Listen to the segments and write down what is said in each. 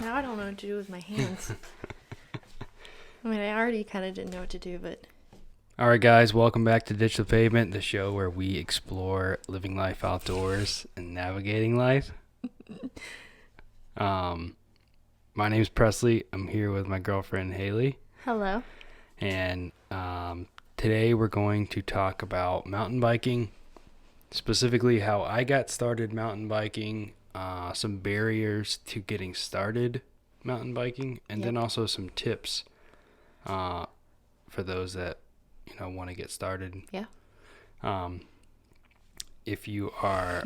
now I don't know what to do with my hands. I mean, I already kind of didn't know what to do, but... All right, guys, welcome back to Ditch the Pavement, the show where we explore living life outdoors and navigating life. My name's Presley. I'm here with my girlfriend, Haley. Hello. And today we're going to talk about mountain biking, specifically how I got started mountain biking, some barriers to getting started mountain biking, and then also some tips for those that want to get started. Yeah. If you are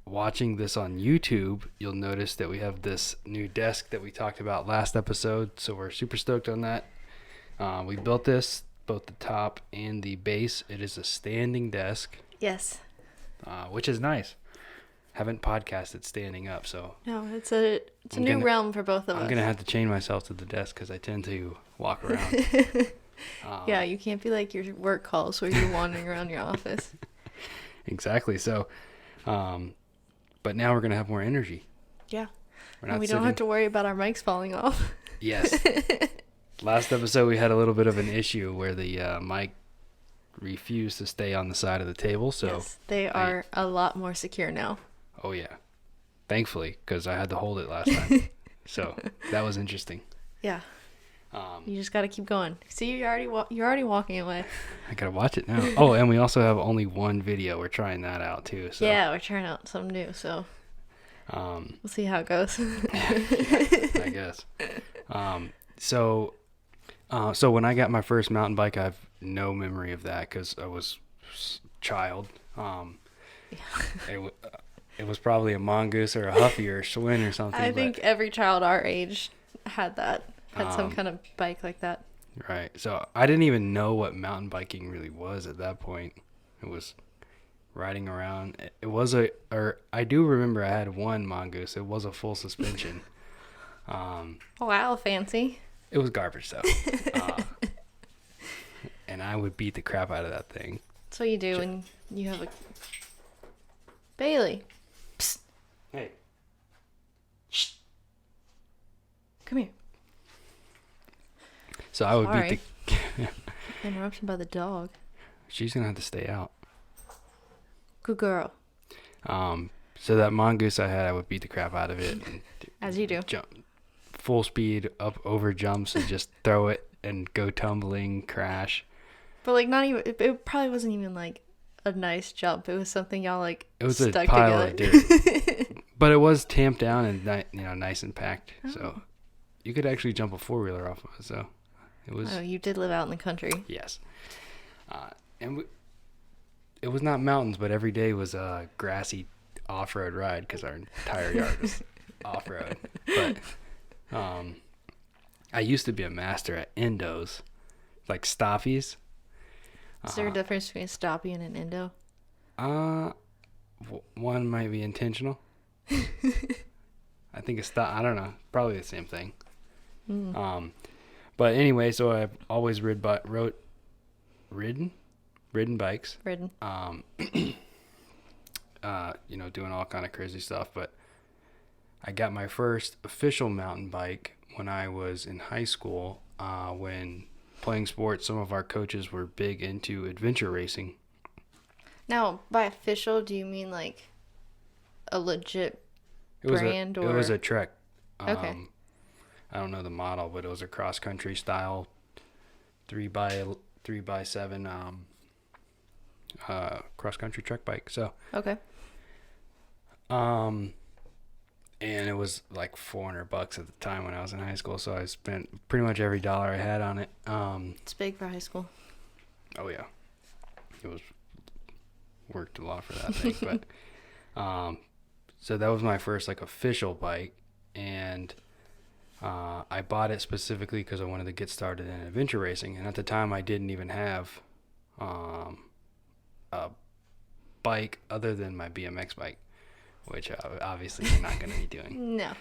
watching this on YouTube, you'll notice that we have this new desk that we talked about last episode, so we're super stoked on that. We built this, both the top and the base. It is a standing desk. Yes. Which is nice. Haven't podcasted standing up, so no, it's a new realm for both of us. I'm gonna have to chain myself to the desk because I tend to walk around. Yeah, you can't be like your work calls where you're wandering around your office. Exactly. So, but now we're gonna have more energy. Yeah. And we don't have to worry about our mics falling off. Yes. Last episode we had a little bit of an issue where the mic refused to stay on the side of the table. So yes, they are a lot more secure now. Oh yeah, thankfully, because I had to hold it last time. So that was interesting. Yeah. You just got to keep going. See, you're already walking away. I gotta watch it now. Oh, and we also have only one video. We're trying that out too. So yeah, we're trying out something new. So we'll see how it goes. I guess. So when I got my first mountain bike, I have no memory of that because I was a child. It was probably a Mongoose or a Huffy or a Schwinn or something. I think every child our age had some kind of bike like that. Right. So I didn't even know what mountain biking really was at that point. It was riding around. I do remember I had one Mongoose. It was a full suspension. Wow, fancy. It was garbage though. And I would beat the crap out of that thing. That's what you do when you have a... Bailey. Psst. Hey. Shh. Come here. So I would beat the... Interruption by the dog. She's going to have to stay out. Good girl. So that mongoose I had, I would beat the crap out of it. And as you do. Jump full speed up over jumps and just throw it and go tumbling, crash. But like not even, it probably wasn't even like a nice jump. It was something y'all like it was stuck a pile together. Of dirt. But it was tamped down and nice and packed. Oh. So you could actually jump a four-wheeler off of it. So it was. Oh, you did live out in the country. Yes. It was not mountains, but every day was a grassy off-road ride because our entire yard was off-road. But I used to be a master at endos, like stoppies. Is there a difference between a stoppie and an endo? One might be intentional. I think I don't know, probably the same thing. But anyway, so I've always ridden bikes. Ridden. Doing all kind of crazy stuff. But I got my first official mountain bike when I was in high school. When playing sports, some of our coaches were big into adventure racing. Now, by official, do you mean like a legit brand? It was a Trek. Okay. I don't know the model, but it was a cross country style 3x7 cross country Trek bike. So okay. And it was like $400 at the time when I was in high school, so I spent pretty much every dollar I had on it. It's big for high school. Oh yeah, it was worked a lot for that thing, but so that was my first like official bike, and I bought it specifically because I wanted to get started in adventure racing, and at the time I didn't even have a bike other than my BMX bike, which obviously you're not going to be doing. No.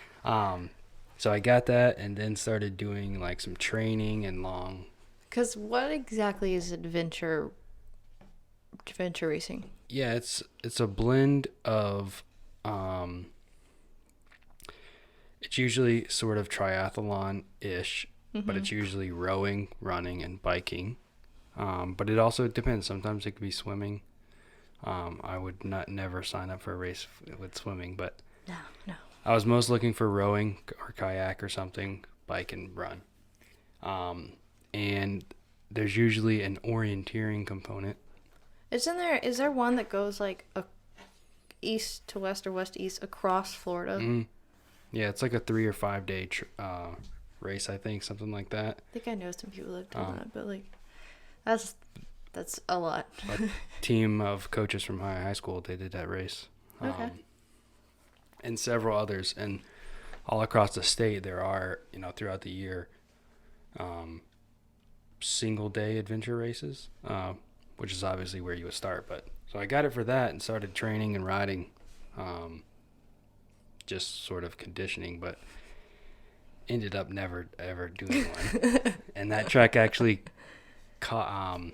So I got that and then started doing like some training and long. Because what exactly is adventure racing? Yeah, it's a blend of It's usually sort of triathlon-ish, but it's usually rowing, running, and biking. But it also depends. Sometimes it could be swimming. I would never sign up for a race with swimming, but No. I was most looking for rowing or kayak or something, bike and run. And there's usually an orienteering component. Is there one that goes like east to west or west to east across Florida? Mm-hmm. Yeah, it's like a 3 or 5 day race, I think, something like that. I think I know some people that have done that, but like that's a lot. A team of coaches from high school, they did that race. Okay. And several others, and all across the state there are, throughout the year, single day adventure races, which is obviously where you would start. But so I got it for that and started training and riding, just sort of conditioning, but ended up never ever doing one. And that track actually collected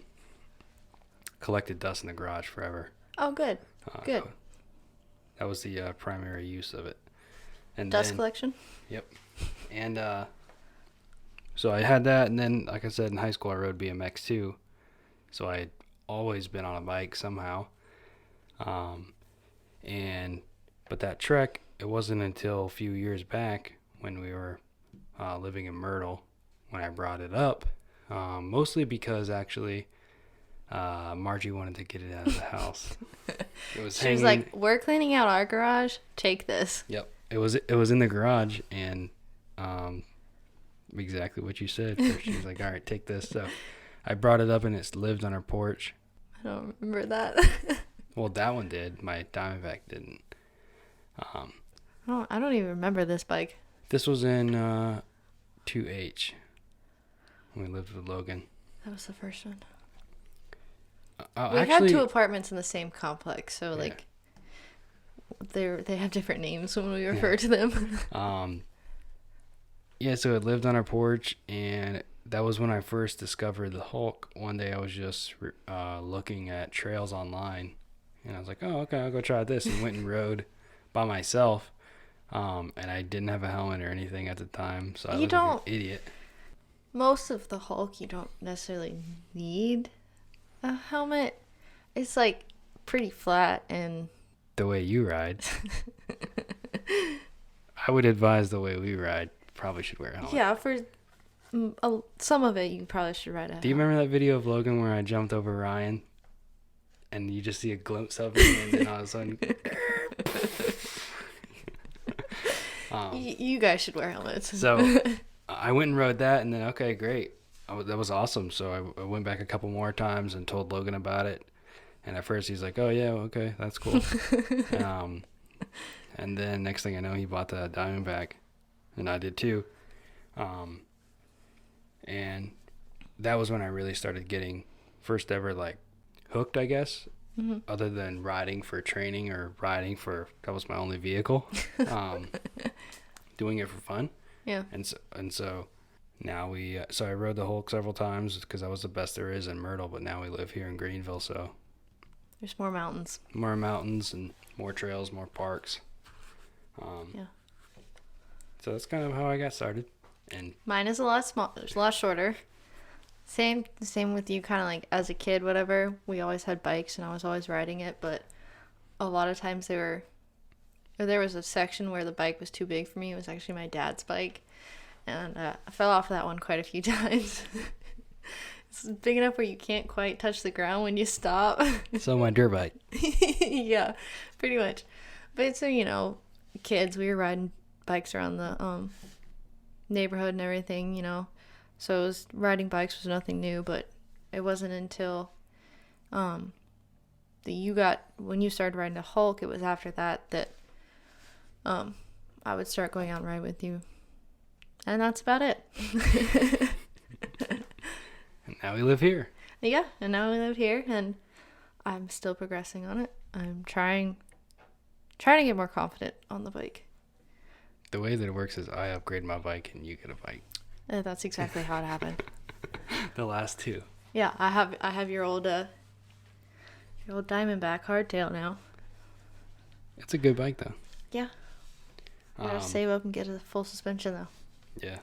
dust in the garage forever. Oh, good. Good. That was the primary use of it. And dust collection? Yep. And so I had that, and then, like I said, in high school I rode BMX too. So I had always been on a bike somehow. But that trek, it wasn't until a few years back when we were living in Myrtle when I brought it up. Mostly because actually Margie wanted to get it out of the house. It was she was like, "We're cleaning out our garage. Take this." Yep. It was in the garage, and exactly what you said. So she was like, "All right, take this." So I brought it up, and it's lived on her porch. I don't remember that. Well, that one did. My Diamondback didn't. I don't even remember this bike. This was in 2H when we lived with Logan. That was the first one. We had 2 apartments in the same complex, so like they have different names when we refer to them. So it lived on our porch, and that was when I first discovered the Hulk. One day I was just looking at trails online, and I was like, "Oh, okay, I'll go try this," and went and rode by myself. And I didn't have a helmet or anything at the time, so I looked like an idiot. Most of the Hulk, you don't necessarily need a helmet. It's like pretty flat, and the way you ride, I would advise the way we ride. Probably should wear a helmet. Yeah, for some of it, you probably should ride a helmet. Do you remember that video of Logan where I jumped over Ryan, and you just see a glimpse of it, and then all of a sudden, you guys should wear helmets. So I went and rode that, and then okay, great. That was awesome. So I went back a couple more times and told Logan about it. And at first he's like, "Oh yeah, okay, that's cool." And then next thing I know, he bought the Diamondback, and I did too. And that was when I really started getting first ever like hooked, I guess. Mm-hmm. Other than riding for training or that was my only vehicle. Doing it for fun. Yeah. And so now I rode the Hulk several times because that was the best there is in Myrtle, but now we live here in Greenville, so there's more mountains. More mountains and more trails, more parks. Yeah. So that's kind of how I got started. And mine is a lot shorter. Same with you, kind of like as a kid, whatever. We always had bikes and I was always riding it, but a lot of times there was a section where the bike was too big for me. It was actually my dad's bike, and I fell off that one quite a few times. It's big enough where you can't quite touch the ground when you stop. So my dirt bike. Yeah, pretty much. But so, kids, we were riding bikes around the neighborhood and everything, So riding bikes was nothing new, but it wasn't until when you started riding the Hulk, it was after that I would start going out and ride with you. And that's about it. And now we live here. Yeah, and now we live here, and I'm still progressing on it. I'm trying to get more confident on the bike. The way that it works is I upgrade my bike and you get a bike. That's exactly how it happened. The last 2. Yeah, I have your old Diamondback hardtail now. It's a good bike though. Yeah. You gotta save up and get a full suspension though. Yeah,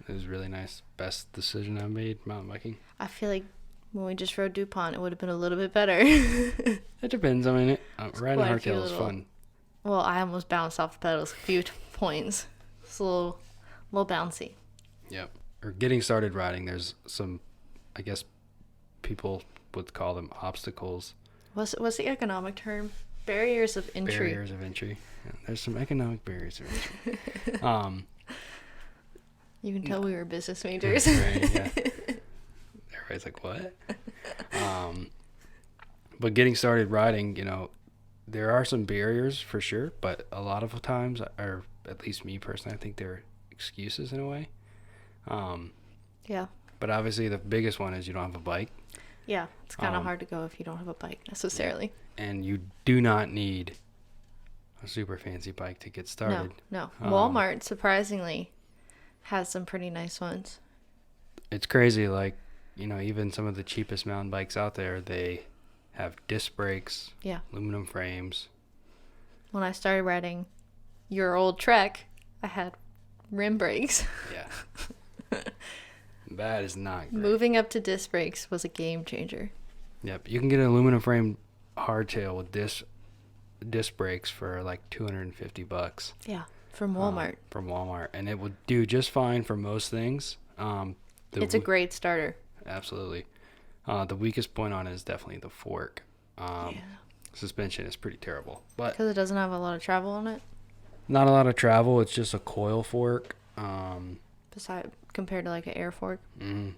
it was really nice. Best decision I made mountain biking. I feel like when we just rode DuPont, it would have been a little bit better. It depends. I mean, riding hardtail is fun. Well, I almost bounced off the pedals a few points. It's a little bouncy. Yep. Or getting started riding, there's some, I guess people would call them obstacles. What's the economic term? Barriers of entry. Barriers of entry. Yeah, there's some economic barriers of entry. You can tell we were business majors. Right, yeah. Everybody's like, what? But getting started riding, there are some barriers for sure, but a lot of times, or at least me personally, I think they're excuses in a way. Yeah. But obviously the biggest one is you don't have a bike. Yeah, it's kind of hard to go if you don't have a bike necessarily. And you do not need a super fancy bike to get started. No. Walmart, surprisingly, has some pretty nice ones. It's crazy, like, even some of the cheapest mountain bikes out there, they have disc brakes, aluminum frames. When I started riding your old Trek, I had rim brakes. Yeah. That is not great. Moving up to disc brakes was a game changer. Yep. You can get an aluminum frame hardtail with disc brakes for like $250. Yeah, from Walmart. From Walmart. And it would do just fine for most things. It's a great starter. Absolutely. The weakest point on it is definitely the fork. Suspension is pretty terrible. But because it doesn't have a lot of travel on it? Not a lot of travel. It's just a coil fork. Compared to like an air fork. Mm-hmm.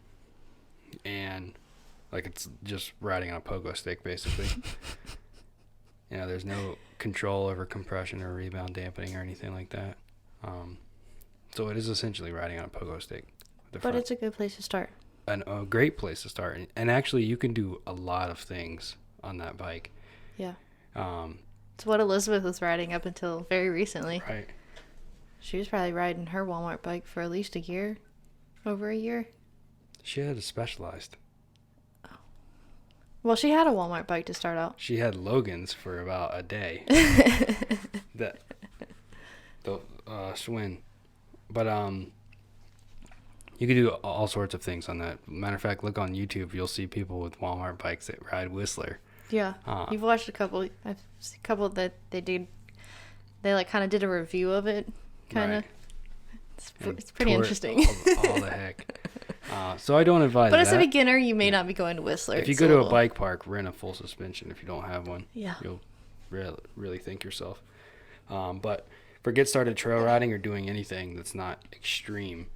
And like it's just riding on a pogo stick basically. There's no control over compression or rebound dampening or anything like that. So it is essentially riding on a pogo stick. But it's a good place to start. A great place to start. And actually you can do a lot of things on that bike. Yeah. It's what Elizabeth was riding up until very recently. Right. She was probably riding her Walmart bike for at least a year. Over a year. She had a Specialized. Oh. Well, she had a Walmart bike to start out. She had Logan's for about a day. The Schwinn. But you can do all sorts of things on that. Matter of fact, look on YouTube. You'll see people with Walmart bikes that ride Whistler. Yeah. You've watched a couple. I've seen a couple that they did. They like kind of did a review of it. Kind of. Right. It's pretty interesting. All the heck. So I don't advise But as a beginner, you may not be going to Whistler. If you go to a bike park, rent a full suspension if you don't have one. Yeah. You'll really think yourself. But for get started trail riding or doing anything that's not extreme,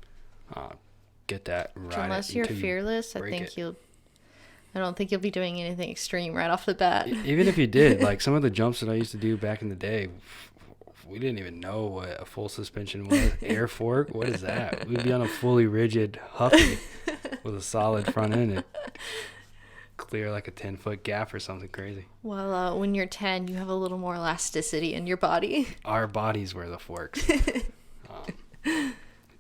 get that and ride unless it you're fearless, I don't think you'll be doing anything extreme right off the bat. Even if you did, like some of the jumps that I used to do back in the day, we didn't even know what a full suspension was. Air fork? What is that? We'd be on a fully rigid Huffy with a solid front end and clear like a 10-foot gap or something crazy. Well, when you're 10, you have a little more elasticity in your body. Our bodies were the forks.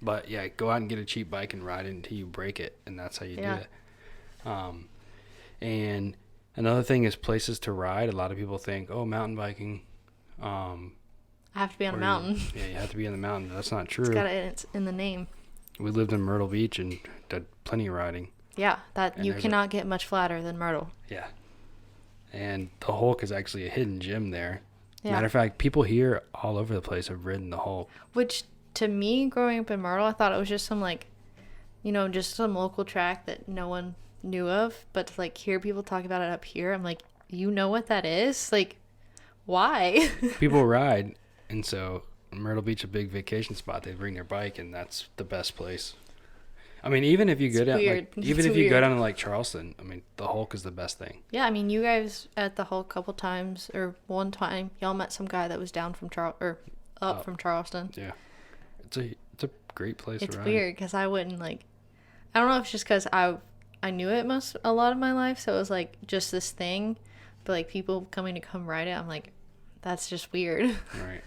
But yeah, go out and get a cheap bike and ride it until you break it, and that's how you do it. And another thing is places to ride. A lot of people think, mountain biking. I have to be on a mountain. You have to be in the mountain. That's not true. It's in the name. We lived in Myrtle Beach and did plenty of riding. Yeah, you cannot get much flatter than Myrtle. Yeah. And the Hulk is actually a hidden gem there. Yeah. Matter of fact, people here all over the place have ridden the Hulk. Which, to me, growing up in Myrtle, I thought it was just some, just some local track that no one knew of. But to, hear people talk about it up here, I'm like, you know what that is? Why? People ride. And so Myrtle Beach, a big vacation spot, they bring their bike, and that's the best place. I mean, even if you go down, you go down to Charleston, I mean, the Hulk is the best thing. Yeah, I mean, you guys at the Hulk a couple times, or one time, y'all met some guy that was down from up from Charleston. Yeah, it's a great place. It's to ride. Weird because I wouldn't I don't know if it's just because I knew it a lot of my life, so it was just this thing, but people coming to come ride it, I'm like, that's just weird. Right.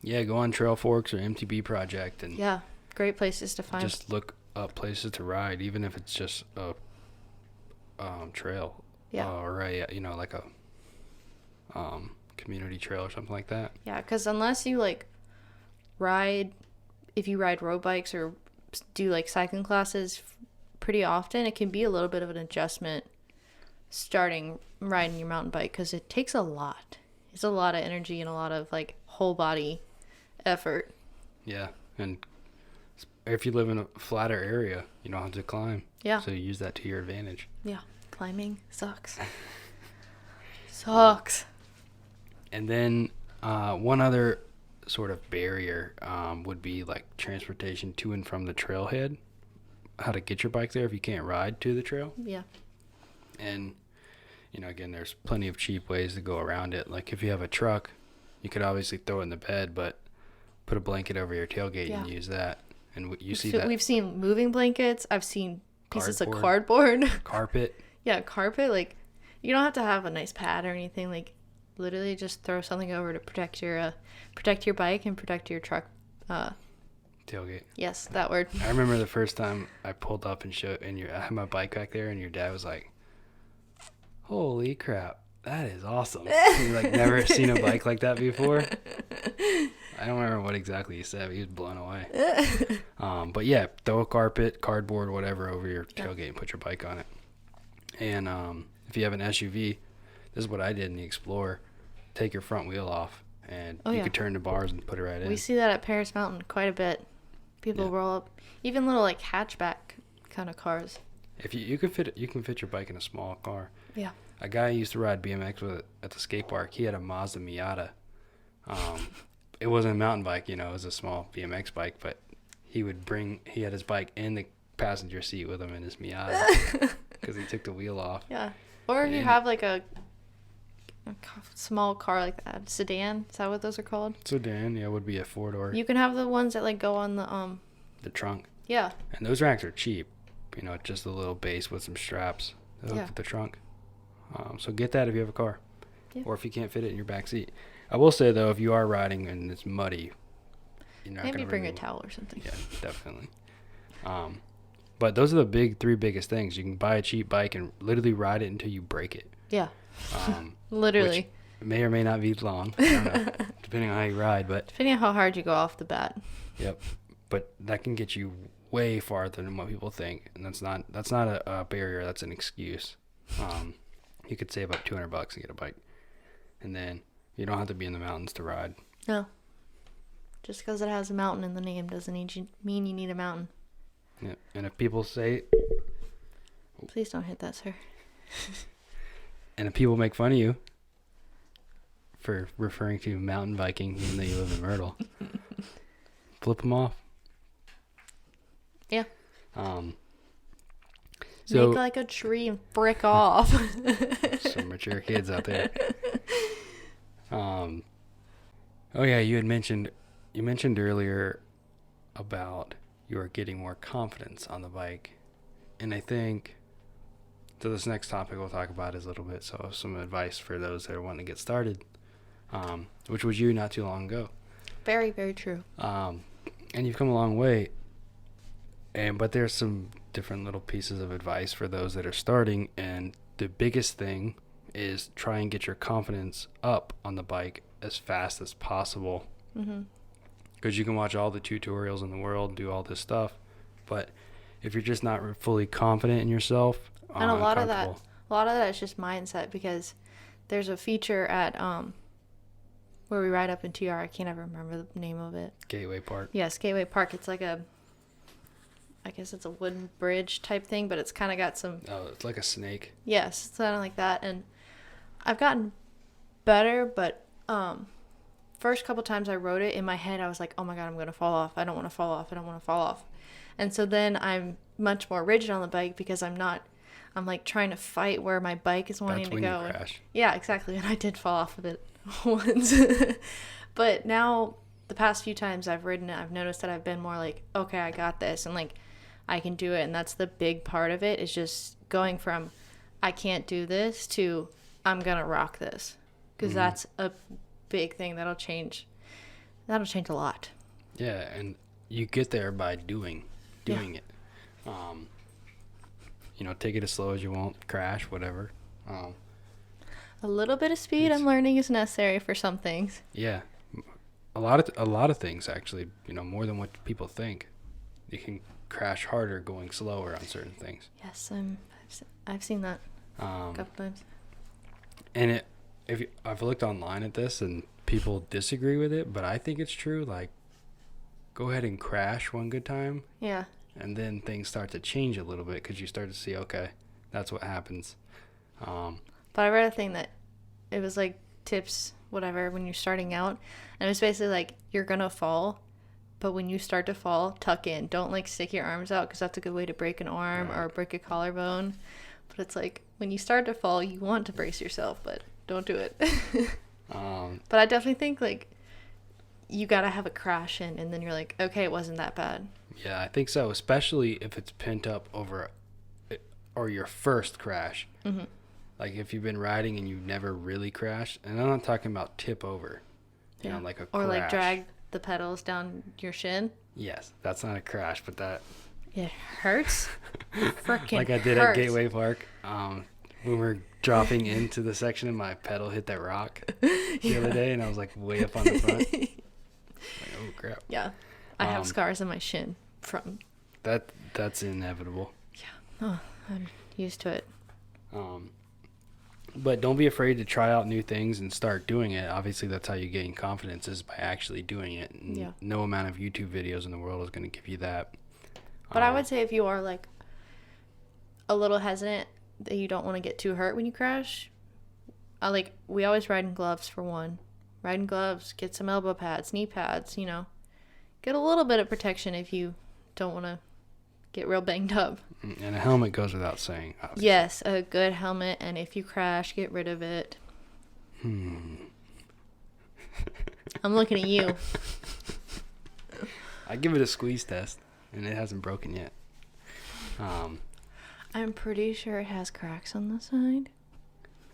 Yeah, go on Trail Forks or MTB Project and great places to find. Just look up places to ride, even if it's just a trail. Yeah. Or a community trail or something like that. Yeah, because unless you if you ride road bikes or do like cycling classes pretty often, it can be a little bit of an adjustment starting riding your mountain bike, because it takes a lot. It's a lot of energy and a lot of like whole body effort. Yeah, and if you live in a flatter area, you don't have to climb. Yeah. So you use that to your advantage. Yeah, climbing sucks. Sucks. And then one other sort of barrier would be like transportation to and from the trailhead. How to get your bike there if you can't ride to the trail. Yeah. And, you know, again, there's plenty of cheap ways to go around it. Like if you have a truck, you could obviously throw it in the bed, but put a blanket over your tailgate and use that. And you see that. We've seen moving blankets. I've seen pieces of Cardboard. cardboard. Carpet. Yeah, carpet. Like, you don't have to have a nice pad or anything. Like, literally just throw something over to protect your bike and protect your truck. Tailgate. Yes, that word. I remember the first time I pulled up and I had my bike back there, and your dad was like, "Holy crap, that is awesome!" He like never seen a bike like that before. I don't remember what exactly he said, but he was blown away. But yeah, throw a carpet, cardboard, whatever over your tailgate and put your bike on it. And if you have an SUV, this is what I did in the Explorer. Take your front wheel off, and you could turn the bars and put it right in. We see that at Paris Mountain quite a bit. People roll up, even little like hatchback kind of cars. If you can fit your bike in a small car. Yeah. A guy I used to ride BMX with at the skate park, he had a Mazda Miata. It wasn't a mountain bike, you know, it was a small BMX bike, but he had his bike in the passenger seat with him in his Miata because he took the wheel off. Yeah. Or if you have like a small car like that, sedan, is that what those are called? Sedan, yeah, would be a 4-door. You can have the ones that like go on the trunk. Yeah. And those racks are cheap, you know, just a little base with some straps that hook to the trunk. So get that if you have a car, or if you can't fit it in your back seat. I will say though, if you are riding and it's muddy, you're not maybe bring a towel or something. Yeah, definitely. But those are the three biggest things. You can buy a cheap bike and literally ride it until you break it. Yeah. Literally. Which may or may not be long, I don't know, depending on how you ride. But depending on how hard you go off the bat. Yep. But that can get you way farther than what people think, and that's not a barrier. That's an excuse. You could save up $200 and get a bike, and then you don't have to be in the mountains to ride. No. Just because it has a mountain in the name doesn't mean you need a mountain. Yeah. And if people say, please don't hit that, sir. And if people make fun of you for referring to mountain biking, even though you live in Myrtle, flip them off. Yeah. So, make like a tree and frick off. Some mature kids out there. Oh yeah, you mentioned earlier about you are getting more confidence on the bike, and I think so this next topic we'll talk about is a little bit some advice for those that are wanting to get started, which was you not too long ago. Very, very true. And you've come a long way, but there's some different little pieces of advice for those that are starting, and the biggest thing is try and get your confidence up on the bike as fast as possible. Because you can watch all the tutorials in the world, do all this stuff, but if you're just not fully confident in yourself, and a lot of that is just mindset, because there's a feature at where we ride up in TR. I can't ever remember the name of it. Gateway Park. Yes, Gateway Park. It's like I guess it's a wooden bridge type thing, but it's kind of got some... Oh, it's like a snake. Yes, it's kind of like that. And I've gotten better, but first couple times I rode it, in my head I was like, oh my God, I'm going to fall off. I don't want to fall off. I don't want to fall off. And so then I'm much more rigid on the bike, because I'm like trying to fight where my bike is wanting to go. You crash. Yeah, exactly. And I did fall off of it once. But now the past few times I've ridden it, I've noticed that I've been more like, okay, I got this, and like I can do it. And that's the big part of it, is just going from I can't do this to I'm gonna rock this, because that's a big thing that'll change a lot. Yeah, and you get there by doing it. Take it as slow as you want, crash, whatever. A little bit of speed, I'm learning, is necessary for some things. Yeah. a lot of things actually, more than what people think. You can crash harder going slower on certain things. Yes, I've seen that a couple times. And I've looked online at this and people disagree with it, but I think it's true. Like, go ahead and crash one good time. Yeah. And then things start to change a little bit because you start to see, okay, that's what happens. But I read a thing that it was like tips, whatever, when you're starting out. And it was basically like, you're going to fall. But when you start to fall, tuck in. Don't like stick your arms out because that's a good way to break an arm or break a collarbone. But it's like, when you start to fall, you want to brace yourself, but don't do it. But I definitely think like you got to have a crash in and then you're like, okay, it wasn't that bad. Yeah, I think so, especially if it's pent up over or your first crash. Mm-hmm. Like if you've been riding and you've never really crashed, and I'm not talking about tip over, you know, like a crash. Or like drag the pedals down your shin. Yes, that's not a crash, but that... It hurts. Freaking like I did hurts. at Gateway Park. When we were dropping into the section and my pedal hit that rock the other day, and I was like way up on the front. Like, oh crap. Yeah. I have scars on my shin from... That's inevitable. Yeah. Oh, I'm used to it. But don't be afraid to try out new things and start doing it. Obviously, that's how you gain confidence, is by actually doing it. And no amount of YouTube videos in the world is going to give you that. But I would say if you are like a little hesitant that you don't want to get too hurt when you crash, we always ride in gloves for one. Ride in gloves, get some elbow pads, knee pads, Get a little bit of protection if you don't want to get real banged up. And a helmet goes without saying, obviously. Yes, a good helmet, and if you crash, get rid of it. I'm looking at you. I give it a squeeze test, and it hasn't broken yet. I'm pretty sure it has cracks on the side.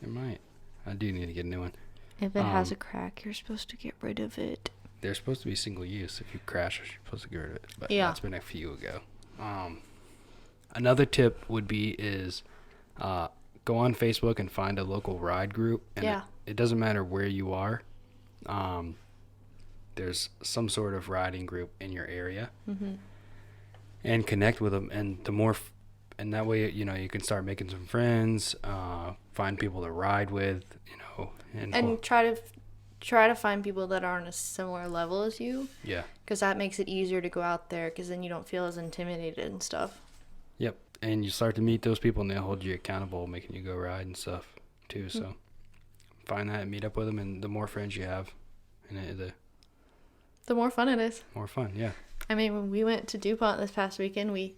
It might. I do need to get a new one. If it has a crack, you're supposed to get rid of it. They're supposed to be single use. If you crash, you're supposed to get rid of it. But that's been a few ago. Another tip would be go on Facebook and find a local ride group. And it doesn't matter where you are. There's some sort of riding group in your area. Mm-hmm. And connect with them. And and that way, you can start making some friends, find people to ride with, and try to find people that are on a similar level as you. Yeah. Because that makes it easier to go out there, because then you don't feel as intimidated and stuff. Yep. And you start to meet those people, and they'll hold you accountable, making you go ride and stuff, too. So find that and meet up with them, and the more friends you have, the more fun it is. More fun, yeah. I mean, when we went to DuPont this past weekend, we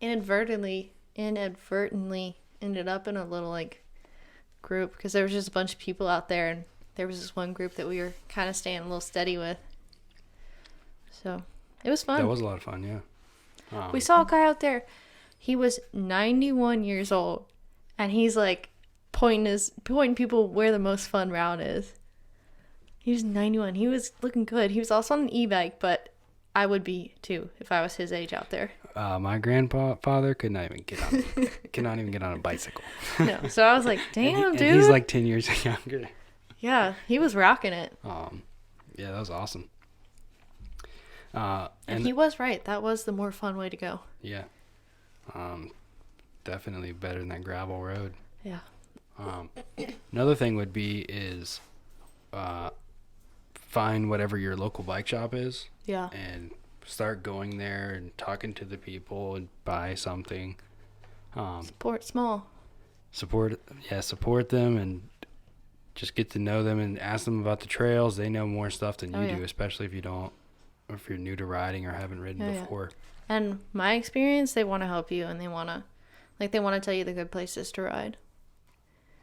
inadvertently ended up in a little, group, because there was just a bunch of people out there, and there was this one group that we were kind of staying a little steady with. So, it was fun. That was a lot of fun, yeah. We saw a guy out there. He was 91 years old, and he's, pointing people where the most fun route is. He was 91. He was looking good. He was also on an e-bike, but I would be, too, if I was his age out there. My grandfather could not even get on a bicycle. No, so I was like, damn, dude. And he's 10 years younger. Yeah, he was rocking it. Yeah, that was awesome. And he was right. That was the more fun way to go. Yeah. Definitely better than that gravel road. Yeah. Another thing would be find whatever your local bike shop is. Yeah. And start going there and talking to the people and buy something. Support small. Support them and just get to know them and ask them about the trails. They know more stuff than you do, especially if you're new to riding or haven't ridden before. Yeah. And my experience, they want to help you, and they want to tell you the good places to ride.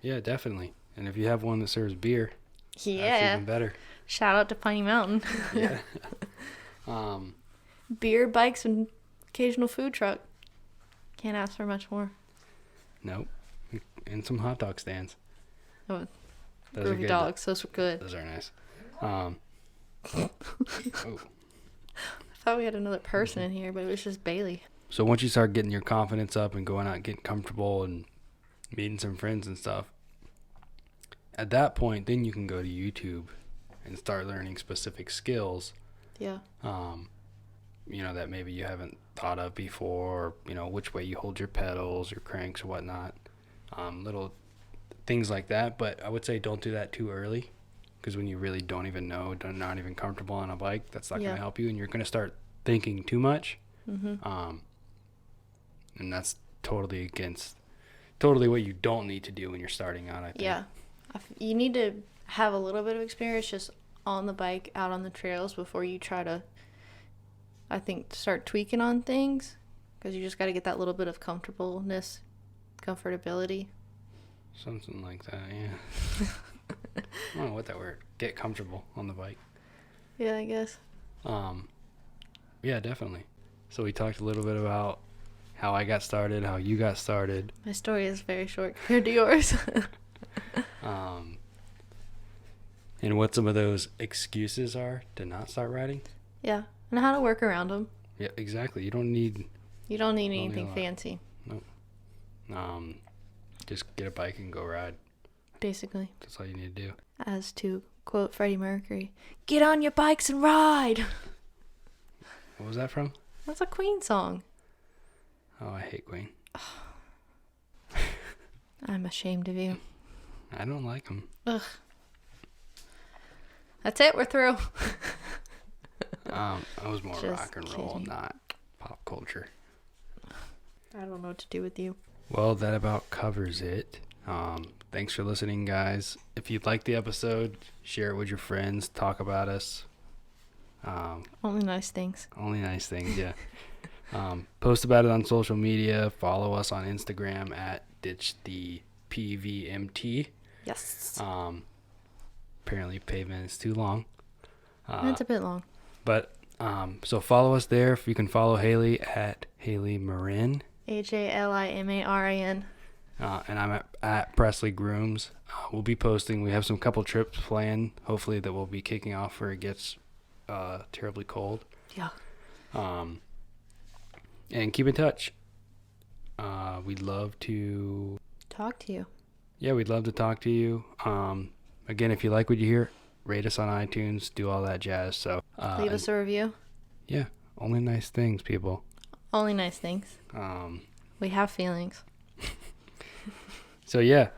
Yeah, definitely. And if you have one that serves beer, that's even better. Shout out to Piney Mountain. Yeah. Beer, bikes, and occasional food truck. Can't ask for much more. Nope. And some hot dog stands. Oh, groovy dogs. Those were good. Those are nice. Oh. I thought we had another person in here, but it was just Bailey. So once you start getting your confidence up and going out and getting comfortable and meeting some friends and stuff, at that point, then you can go to YouTube and start learning specific skills, Yeah. that maybe you haven't thought of before, or, which way you hold your pedals, your cranks, or whatnot. Little things like that. But I would say don't do that too early, because when you really don't even know, not even comfortable on a bike, that's not going to help you, and you're going to start thinking too much. And that's totally what you don't need to do when you're starting out, I think. Yeah. You need to have a little bit of experience just on the bike, out on the trails, before you try to, I think, start tweaking on things, because you just got to get that little bit of comfortability. Something like that, yeah. I don't know what that word. Get comfortable on the bike. Yeah, I guess. Yeah, definitely. So we talked a little bit about how I got started, how you got started. My story is very short compared to yours. And what some of those excuses are to not start riding. Yeah, and how to work around them. Yeah, exactly. You don't need anything fancy. Nope. Just get a bike and go ride. Basically. That's all you need to do. As to quote Freddie Mercury, "Get on your bikes and ride." What was that from? That's a Queen song. Oh, I hate Queen. I'm ashamed of you. I don't like them. Ugh. That's it. We're through. I was more Just rock and roll, kidding. not pop culture. I don't know what to do with you. Well, that about covers it. Thanks for listening, guys. If you liked the episode, share it with your friends. Talk about us. Only nice things. Only nice things, yeah. Post about it on social media. Follow us on Instagram at ditchthepvmt. Yes. Apparently pavement is too long. That's a bit long. But so follow us there. If you can follow Haley at Haley Marin. HALIMARIN. And I'm at Presley Grooms. We'll be posting. We have some couple trips planned. Hopefully that we'll be kicking off where it gets terribly cold. Yeah. And keep in touch. We'd love to Talk to you. Yeah, we'd love to talk to you. Again, if you like what you hear, rate us on iTunes, do all that jazz. So Leave us a review. Yeah, only nice things, people. Only nice things. We have feelings. So yeah,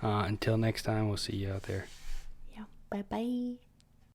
until next time, we'll see you out there. Yeah. Bye-bye.